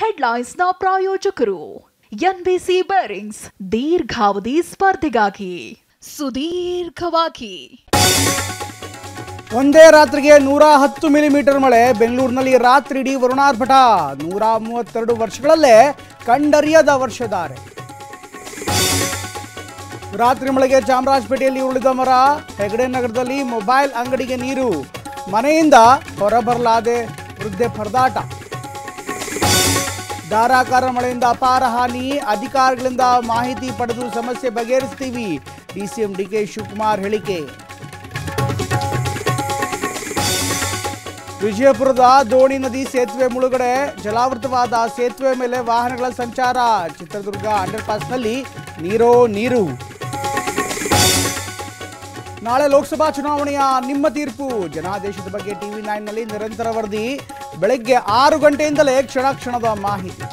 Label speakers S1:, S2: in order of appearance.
S1: ಹೆಡ್ಲೈನ್ಸ್ನ ಪ್ರಾಯೋಜಕರು NBC bearings ದೀರ್ಘಾವಧಿ ಸ್ಪರ್ಧೆಗಾಗಿ ಸುದೀರ್ಘವಾಗಿ
S2: ಒಂದೇ ರಾತ್ರಿಗೆ 110 ಮಿಲಿಮೀಟರ್ ಮಳೆ. ಬೆಂಗಳೂರಿನಲ್ಲಿ ರಾತ್ರಿಡೀ ವರುಣಾರ್ಭಟ. 132 ವರ್ಷಗಳಲ್ಲೇ ಕಂಡರಿಯದ ವರ್ಷಧಾರೆ. ರಾತ್ರಿ ಮಳೆಗೆ ಚಾಮರಾಜಪೇಟೆಯಲ್ಲಿ ಉರುಳಿದ ಮರ. ಹೆಗಡೆ ನಗರದಲ್ಲಿ ಮೊಬೈಲ್ ಅಂಗಡಿಗೆ ನೀರು. ಮನೆಯಿಂದ ಹೊರಬರಲಾದೆ ವೃದ್ಧೆ ಪರದಾಟ. ಧಾರಾಕಾರ ಮಳೆಯಿಂದ ಅಪಾರ ಹಾನಿ. ಅಧಿಕಾರಿಗಳಿಂದ ಮಾಹಿತಿ ಪಡೆದು ಸಮಸ್ಯೆ ಬಗೆಹರಿಸ್ತೀವಿ. ಡಿಸಿಎಂ ಡಿಕೆ ಶಿವಕುಮಾರ್ ಹೇಳಿಕೆ. ವಿಜಯಪುರದ ದೋಣಿ ನದಿ ಸೇತುವೆ ಮುಳುಗಡೆ. ಜಲಾವೃತವಾದ ಸೇತುವೆ ಮೇಲೆ ವಾಹನಗಳ ಸಂಚಾರ. ಚಿತ್ರದುರ್ಗ ಅಂಡರ್ಪಾಸ್ನಲ್ಲಿ ನೀರು. ನಾಳೆ ಲೋಕಸಭಾ ಚುನಾವಣೆಯ ನಿಮ್ಮ ತೀರ್ಪು. ಜನಾದೇಶದ ಬಗ್ಗೆ TV9 ನಲ್ಲಿ ನಿರಂತರ ವರದಿ. ಬೆಳಗ್ಗೆ 6 ಗಂಟೆಯಿಂದಲೇ ಕ್ಷಣ ಕ್ಷಣದ ಮಾಹಿತಿ.